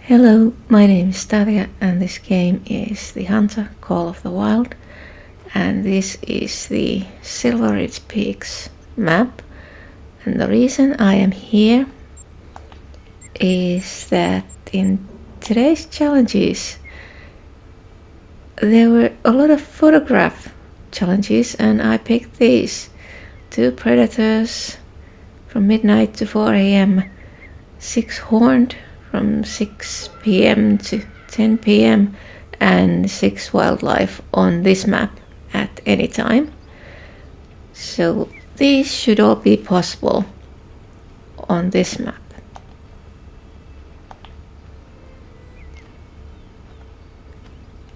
Hello, my name is Tavia and this game is The Hunter Call of the Wild, and this is the Silver Ridge Peaks map. And the reason I am here is that in today's challenges there were a lot of photograph challenges, and I picked these: 2 predators from midnight to 4 a.m, 6 horned from 6 p.m. to 10 p.m, and 6 wildlife on this map at any time. So these should all be possible on this map.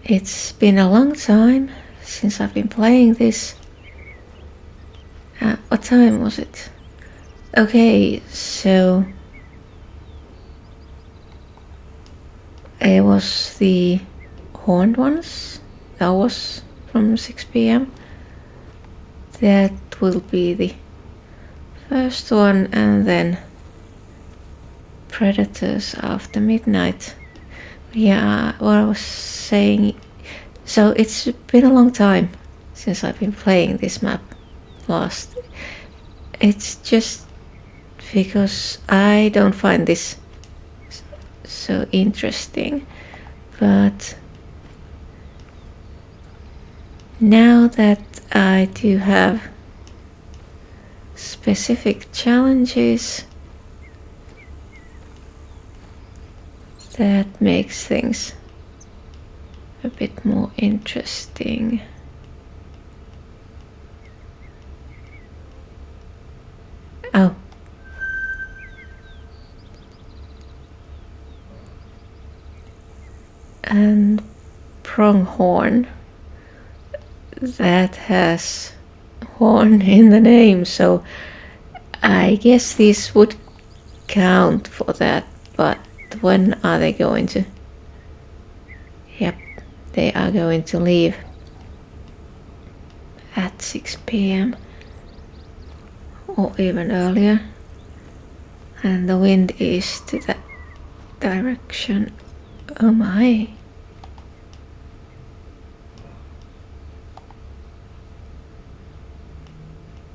It's been a long time since I've been playing this. What time was it? Okay, so it was the horned ones. That was from 6 p.m. That will be the first one, and then predators after midnight. Yeah, what I was saying, so it's been a long time since I've been playing this map last. It's just because I don't find this so interesting, but now that I do have specific challenges, that makes things a bit more interesting. Oh. And pronghorn, that has horn in the name, so I guess this would count for that, but when are they going to? Yep, they are going to leave at 6 p.m. or even earlier, and the wind is to that direction. Oh my.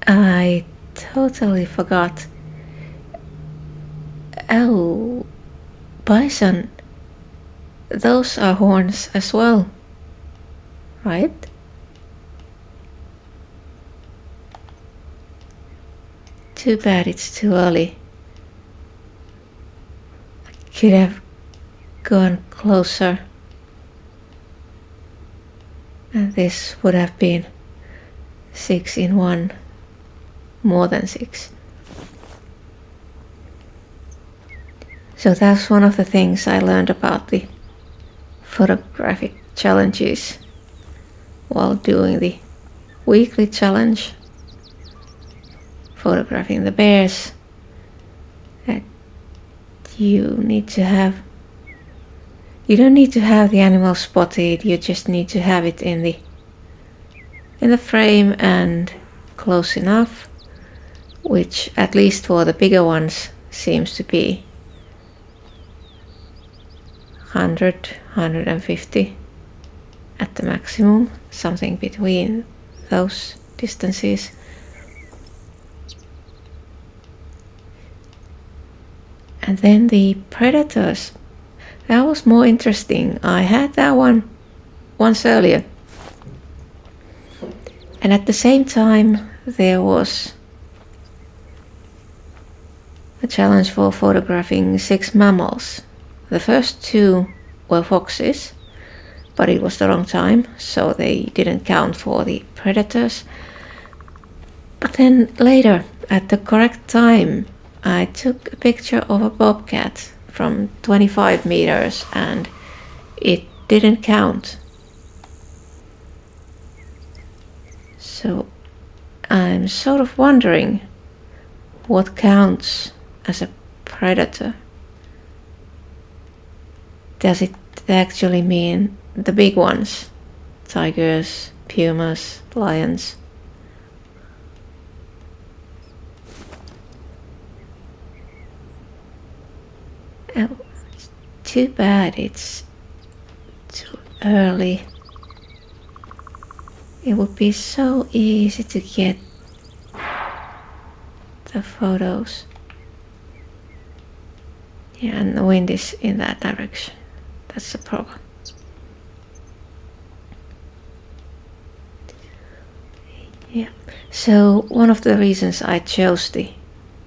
I totally forgot. Oh, bison. Those are horns as well, right? Too bad it's too early. I could have gone closer, and this would have been 6 in 1, more than 6. So that's one of the things I learned about the photographic challenges while doing the weekly challenge, photographing the bears, that you don't need to have the animal spotted, you just need to have it in the frame and close enough, which at least for the bigger ones seems to be 100, 150 at the maximum, something between those distances. And then the predators, that was more interesting. I had that one once earlier, and at the same time there was a challenge for photographing 6 mammals. The first 2 were foxes, but it was the wrong time, so they didn't count for the predators. But then later, at the correct time, I took a picture of a bobcat from 25 meters and it didn't count. So I'm sort of wondering what counts as a predator. Does it actually mean the big ones? Tigers, pumas, lions? too bad it's too early. It would be so easy to get the photos. Yeah, and the wind is in that direction. That's the problem. Yeah. So one of the reasons I chose the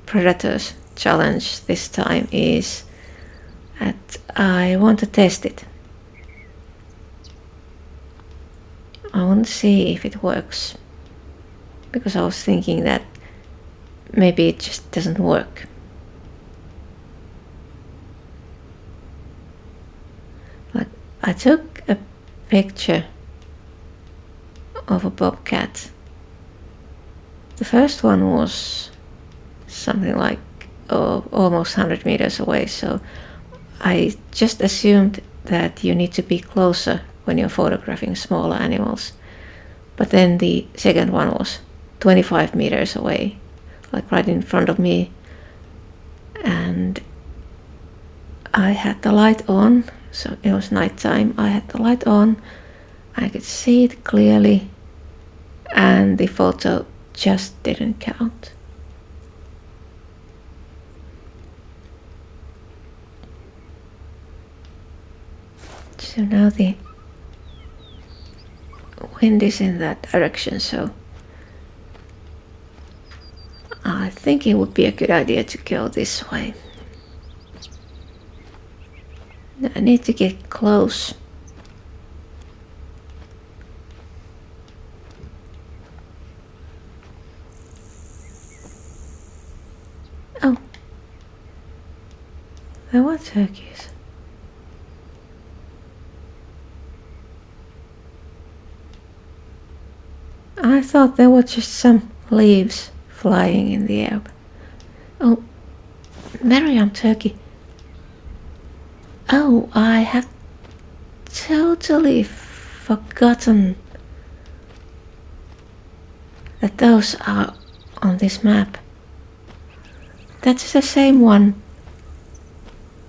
Predators challenge this time is that I want to test it. I want to see if it works, because I was thinking that maybe it just doesn't work. Like, I took a picture of a bobcat. The first one was something like almost 100 meters away, so I just assumed that you need to be closer when you're photographing smaller animals. But then the second one was 25 meters away, like right in front of me, and I had the light on, so it was nighttime. I had the light on, I could see it clearly, and the photo just didn't count. So now the wind is in that direction, so I think it would be a good idea to go this way. I need to get close. Oh, there were turkeys. I thought there were just some leaves flying in the air. Oh, Miriam turkey. Oh, I have totally forgotten that those are on this map. That's the same one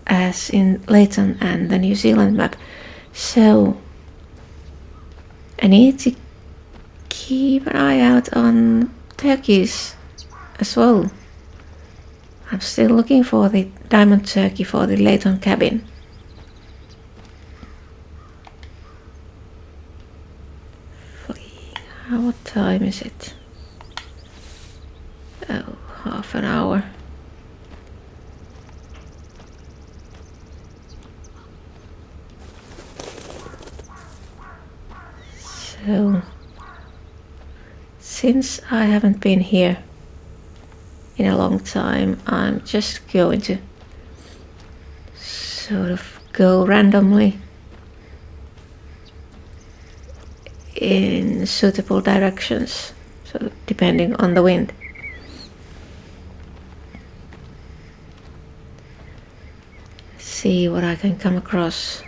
as in Leighton and the New Zealand map. So I need to keep an eye out on turkeys as well. I'm still looking for the diamond turkey for the Leighton cabin. What time is it? Oh, half an hour. So, since I haven't been here in a long time, I'm just going to sort of go randomly in suitable directions, so depending on the wind. See what I can come across.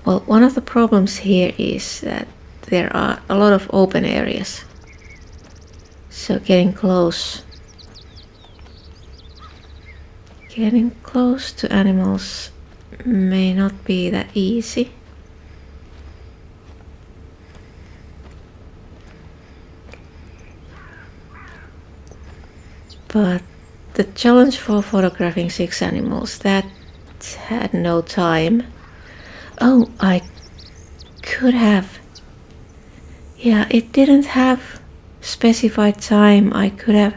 Well, one of the problems here is that there are a lot of open areas, so getting close to animals may not be that easy. But the challenge for photographing 6 animals, that had no time. Oh, I could have. Yeah, it didn't have specified time. I could have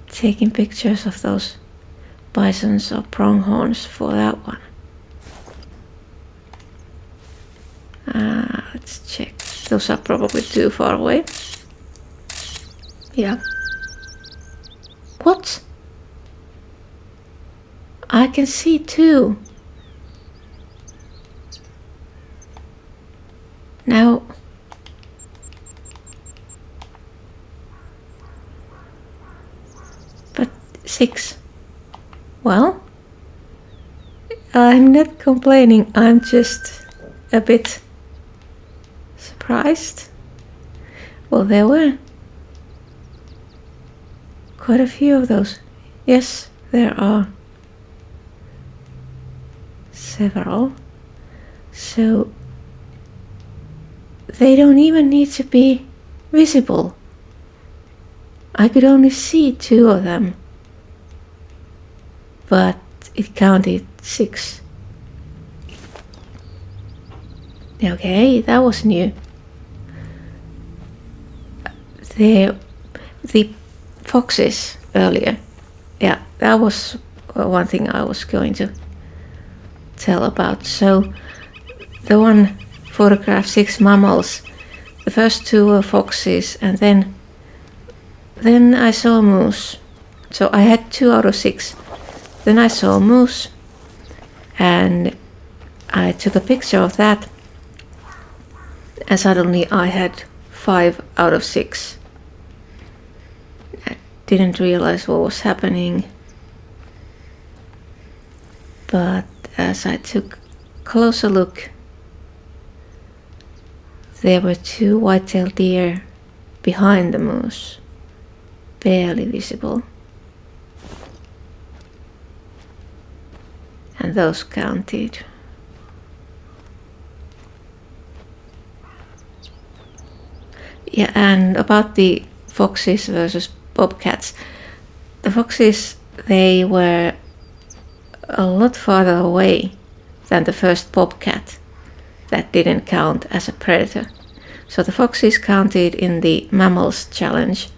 taken pictures of those bisons or pronghorns for that one. Let's check. Those are probably too far away. Yeah. What? I can see 2. Now, but 6. Well, I'm not complaining, I'm just a bit surprised. Well, there were quite a few of those. Yes, there are. several, so they don't even need to be visible. I could only see 2 of them, but it counted 6. Okay, that was new. The foxes earlier, yeah, that was one thing I was going to tell about. So the one photographed 6 mammals. The first 2 were foxes, and then I saw a moose. So I had 2 out of 6. Then I saw a moose, and I took a picture of that, and suddenly I had 5 out of 6. I didn't realize what was happening, but as I took a closer look, there were 2 white-tailed deer behind the moose, barely visible, and those counted. Yeah, and about the foxes versus bobcats, the foxes, they were a lot farther away than the first bobcat that didn't count as a predator. So the foxes counted in the mammals challenge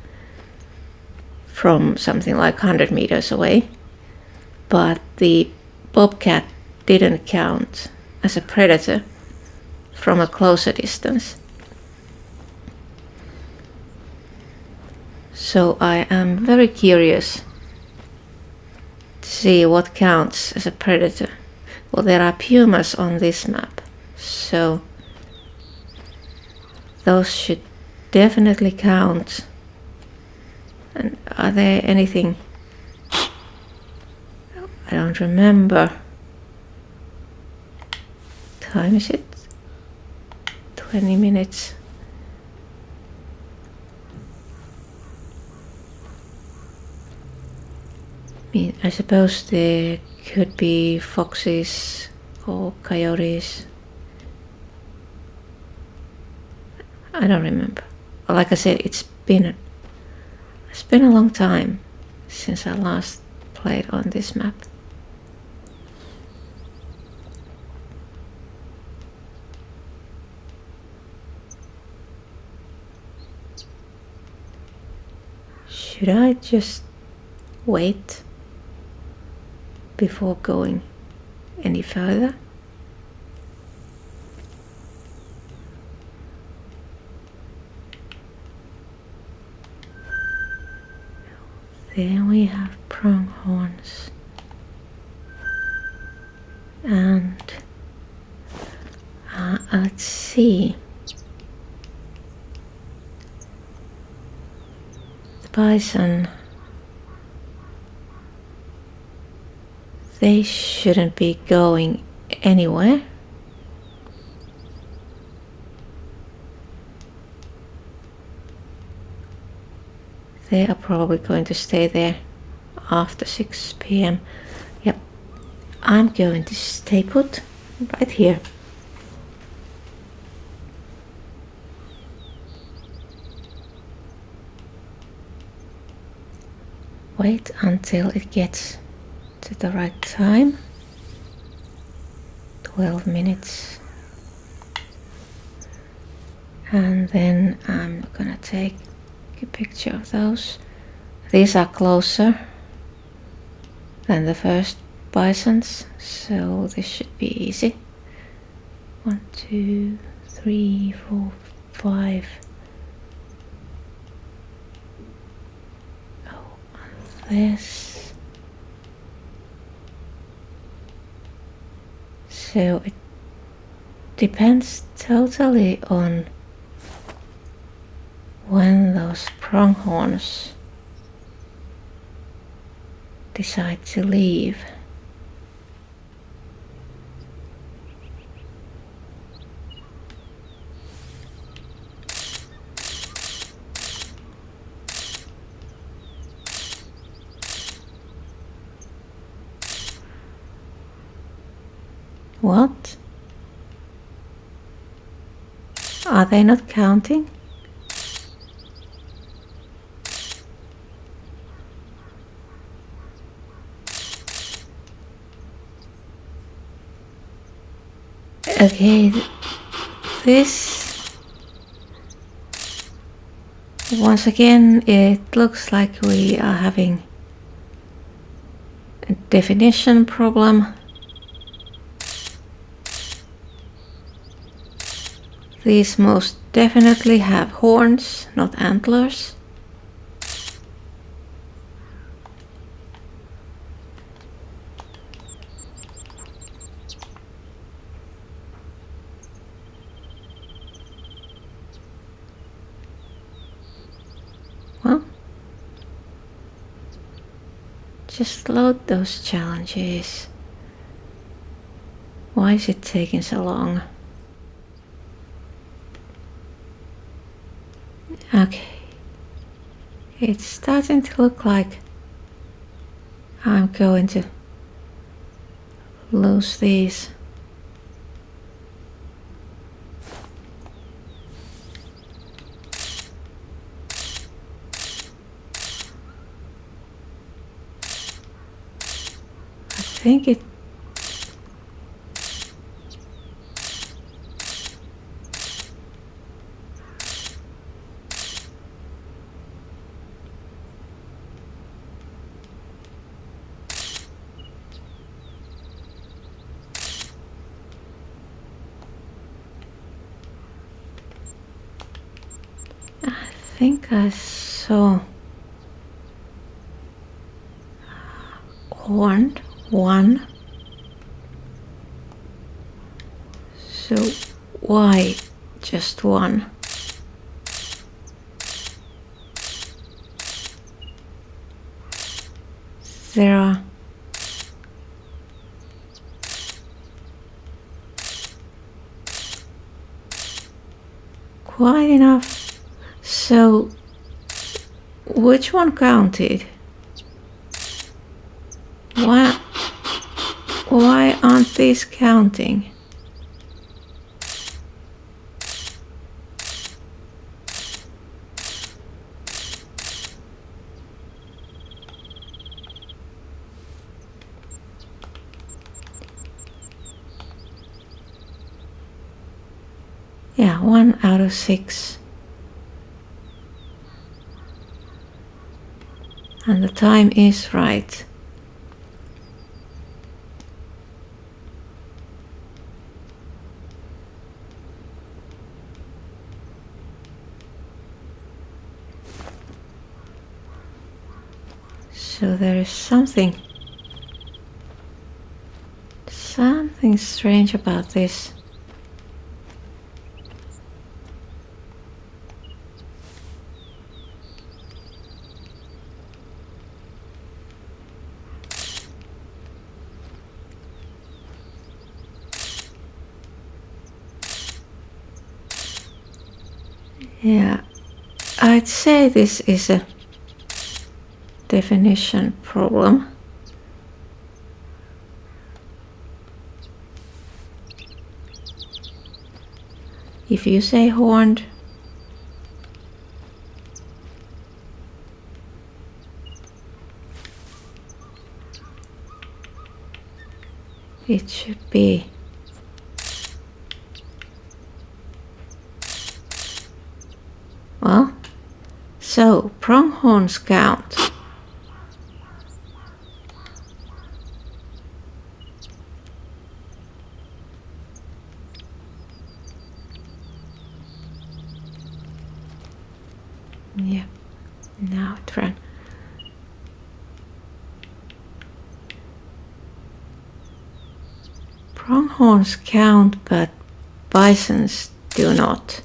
from something like 100 meters away, but the bobcat didn't count as a predator from a closer distance. So I am very curious to see what counts as a predator. Well, there are pumas on this map, so those should definitely count. And are there anything? I don't remember. Time is it? 20 minutes. I suppose there could be foxes or coyotes. I don't remember. Like I said, it's been a long time since I last played on this map. Should I just wait before going any further? There we have pronghorns, and let's see. The bison, they shouldn't be going anywhere. They are probably going to stay there after 6 p.m. Yep, I'm going to stay put right here. Wait until it gets to the right time. 12 minutes. And then I'm gonna take a picture of those. These are closer than the first bisons, so this should be easy. 1, 2, 3, 4, 5. Oh, this. So it depends totally on when those pronghorns decide to leave. What? Are they not counting? Okay, this once again it looks like we are having a definition problem. These most definitely have horns, not antlers. Well, just load those challenges. Why is it taking so long? Okay. It's starting to look like I'm going to lose these. I think it I saw horned one. So why just one? There are quite enough. So which one counted? Why aren't these counting? Yeah, 1 out of 6. And the time is right. So there is something strange about this. Yeah, I'd say this is a definition problem. If you say horned, it should be well, so pronghorns count. Yeah, now it ran. Pronghorns count, but bisons do not.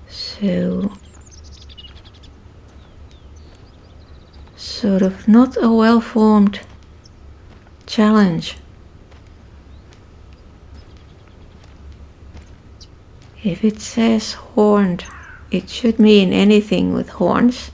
So, sort of not a well-formed challenge. If it says horned, it should mean anything with horns.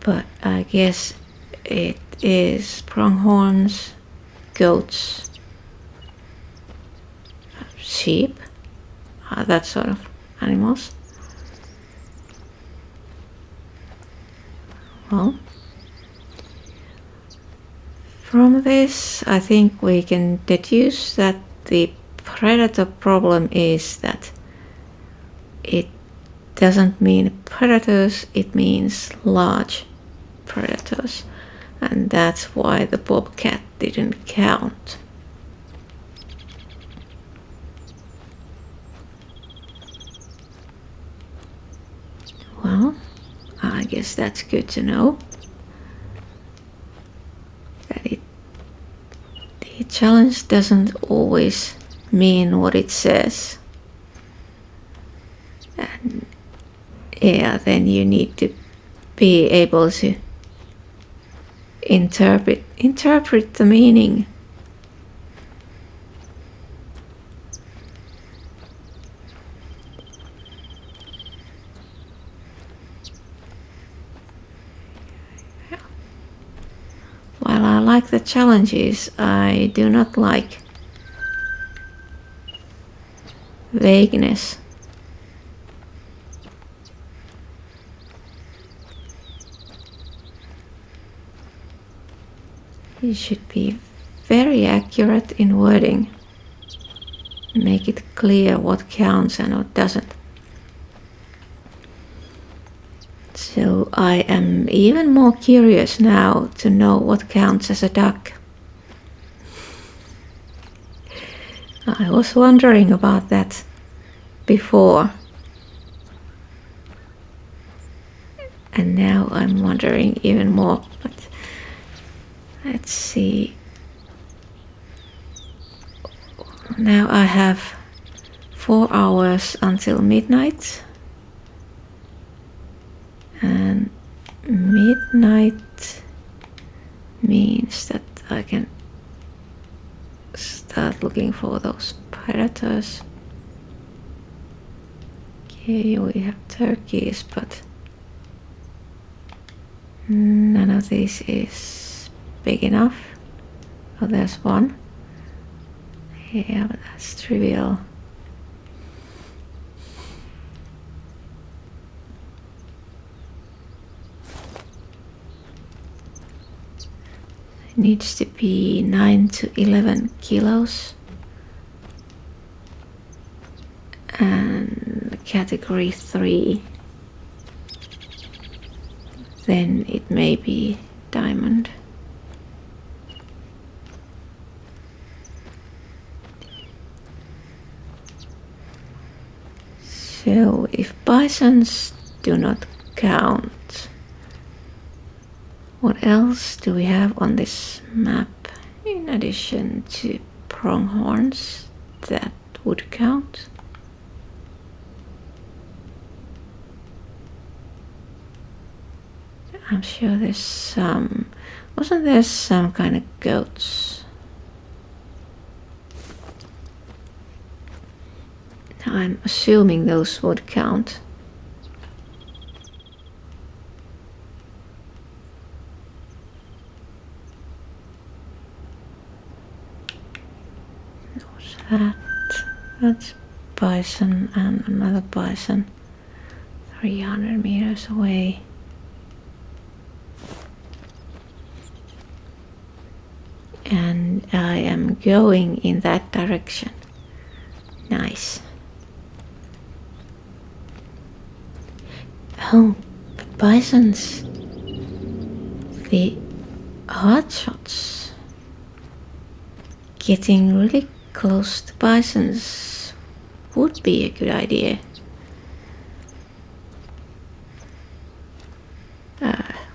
but I guess it is pronghorns, goats, sheep, that sort of animals. Well, from this I think we can deduce that the predator problem is that it doesn't mean predators, it means large predators, and that's why the bobcat didn't count. Well, I guess that's good to know. That the challenge doesn't always mean what it says. And yeah, then you need to be able to interpret the meaning. While I like the challenges, I do not like vagueness. You should be very accurate in wording. Make it clear what counts and what doesn't. So I am even more curious now to know what counts as a duck. I was wondering about that before. And now I'm wondering even more. But let's see. Now I have 4 hours until midnight. And midnight means that I can start looking for those predators. Okay, we have turkeys, but none of these is big enough. Oh, there's one. Yeah, but that's trivial. It needs to be 9 to 11 kilos. And category 3. Then it may be diamond. So if bisons do not count, what else do we have on this map in addition to pronghorns that would count? I'm sure there's some. Wasn't there some kind of goats? I'm assuming those would count. What's that? That's bison and another bison 300 meters away. And I am going in that direction. Nice. Oh, but bisons. The hotshots. Getting really close to bisons would be a good idea.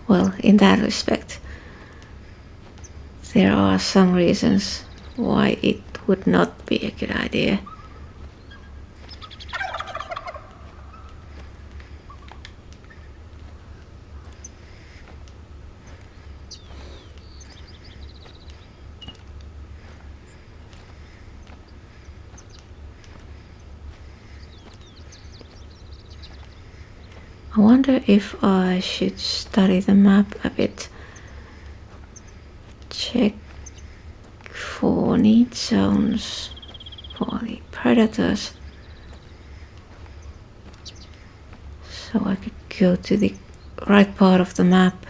Well, in that respect, there are some reasons why it would not be a good idea. I wonder if I should study the map a bit. Check for need zones for the predators. So I could go to the right part of the map.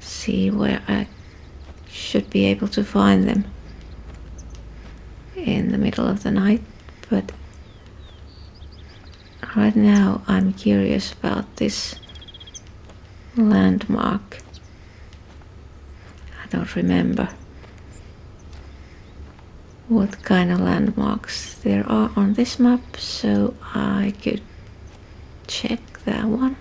See where I should be able to find them in the middle of the night, but right now I'm curious about this landmark. I don't remember what kind of landmarks there are on this map, so I could check that one.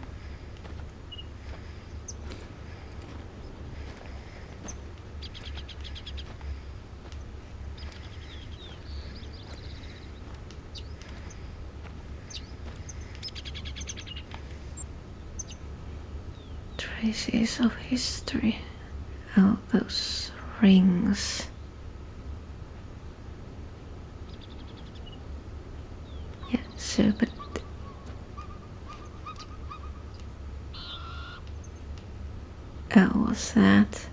Traces of history. Oh, those rings. Yeah, so but oh, what's that?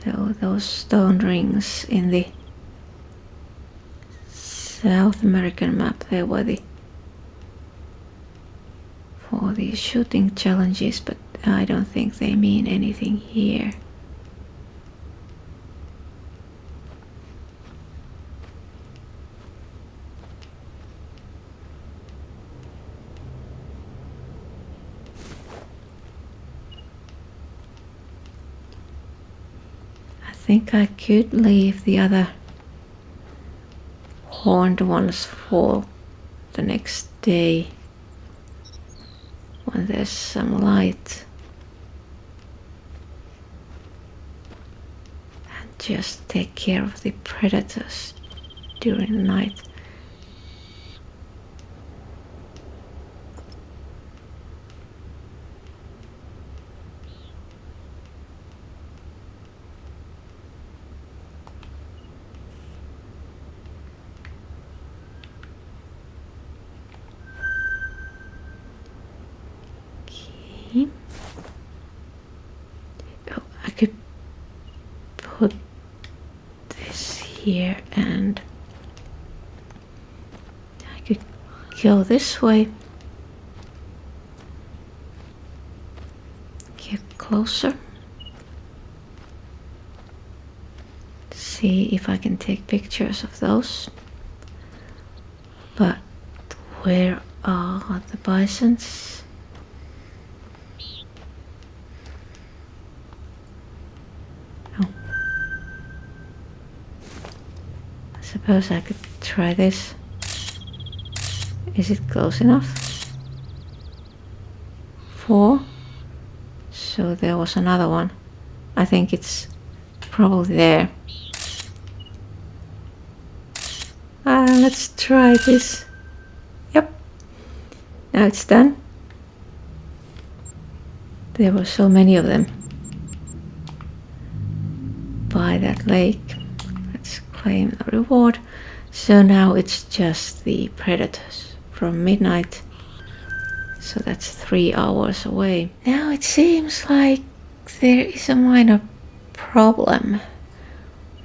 So those stone rings in the South American map, they were for the shooting challenges, but I don't think they mean anything here. I think I could leave the other horned ones for the next day when there's some light, and just take care of the predators during the night. Okay. Oh, I could put this here and I could go this way. Get closer. See if I can take pictures of those. But where are the bisons? Oh. I suppose I could try this. Is it close enough? 4. So there was another one. I think it's probably there. Let's try this. Yep. Now it's done. There were so many of them by that lake. Let's claim the reward. So now it's just the predators from midnight. So that's 3 hours away. Now it seems like there is a minor problem.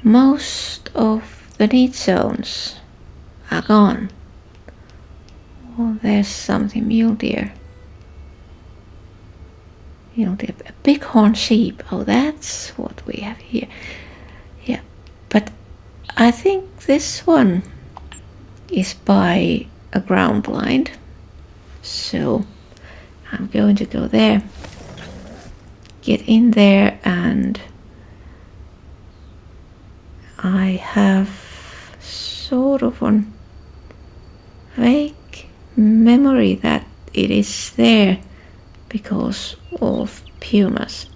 Most of the need zones are gone. Oh, there's something, mule deer. A bighorn sheep. Oh, that's what we have here. Yeah, but I think this one is by a ground blind. So I'm going to go there, get in there, and I have sort of a vague memory that it is there because of pumas.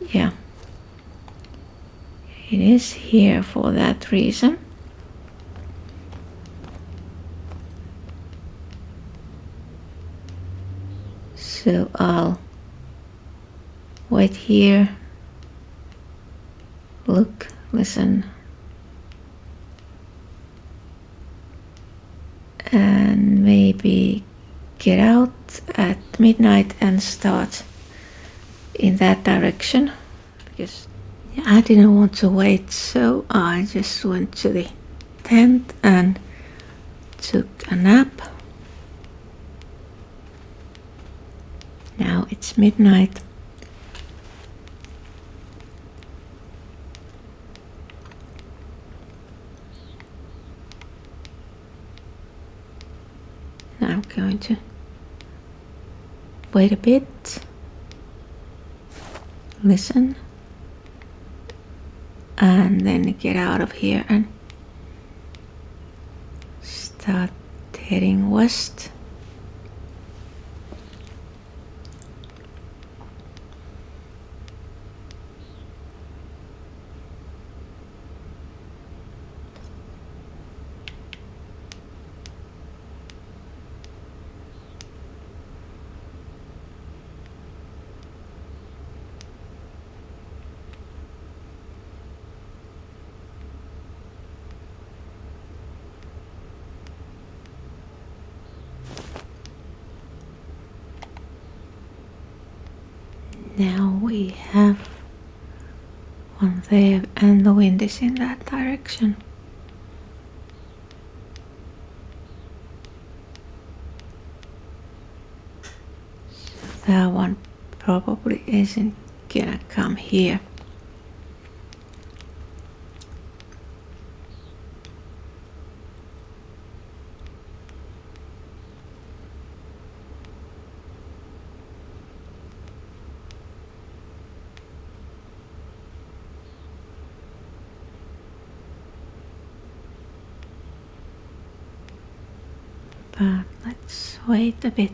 Yeah, it is here for that reason. So I'll wait here, look, listen, and maybe get out at midnight and start in that direction, because I didn't want to wait, so I just went to the tent and took a nap. Now it's midnight. Now I'm going to wait a bit, listen, and then get out of here and start heading west. Now we have one there and the wind is in that direction. So that one probably isn't gonna come here. But let's wait a bit.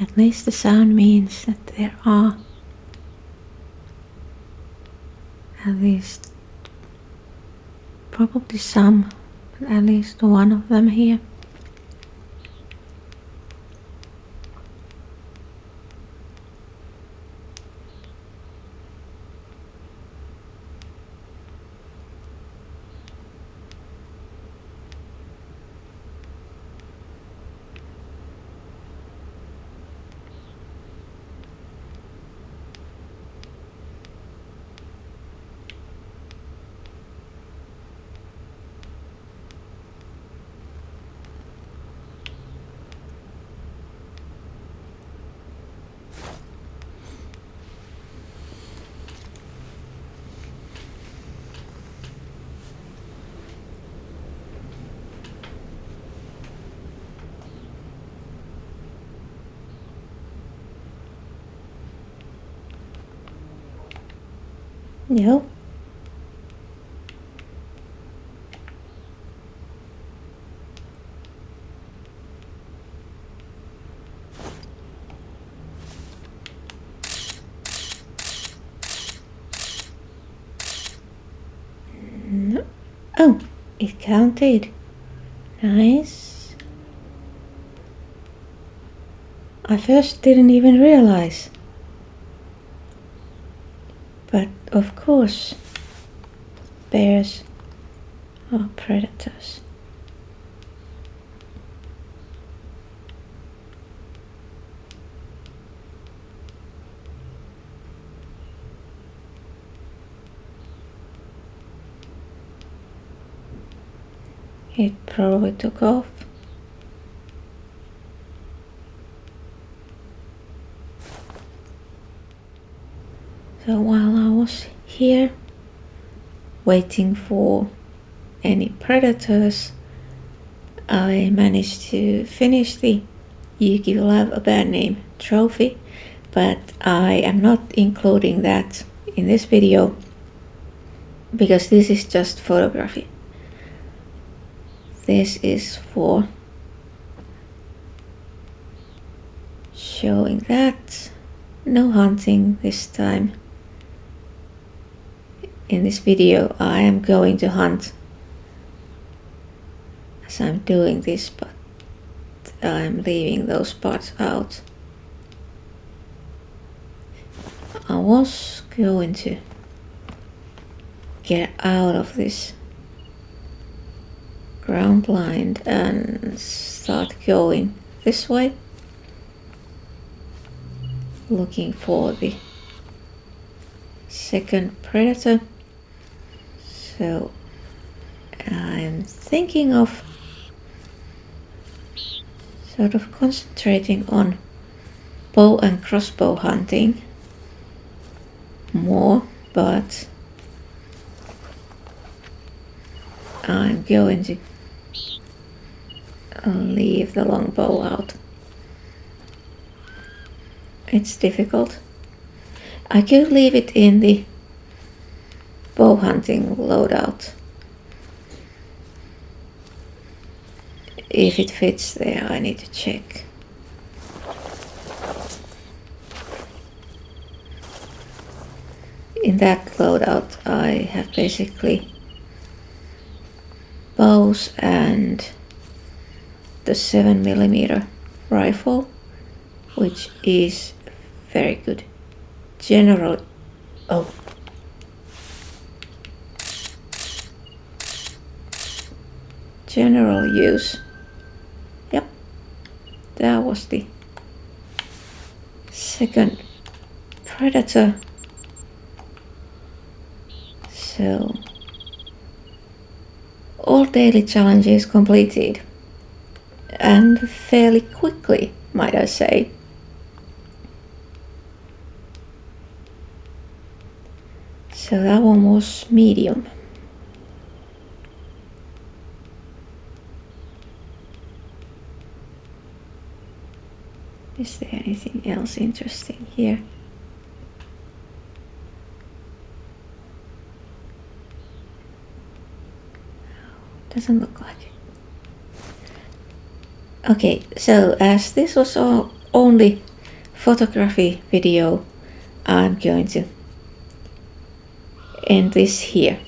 At least the sound means that there are at least probably some, but at least one of them here. No. No. Oh, it counted. Nice. I first didn't even realize. But of course, bears are predators. It probably took off. So while I was here waiting for any predators, I managed to finish the You Give Love a Bad Name trophy, but I am not including that in this video because this is just photography. This is for showing that no hunting this time. In this video I am going to hunt as I'm doing this, but I'm leaving those parts out. I was going to get out of this ground blind and start going this way, looking for the second predator. So I'm thinking of sort of concentrating on bow and crossbow hunting more, but I'm going to leave the longbow out. It's difficult. I could leave it in the bow hunting loadout if it fits there. I need to check. In that loadout I have basically bows and the 7mm rifle, which is very good general use. Yep, that was the second predator. So all daily challenges completed, and fairly quickly, might I say. So that one was medium. Is there anything else interesting here? Doesn't look like it. Okay, so as this was only photography video, I'm going to end this here.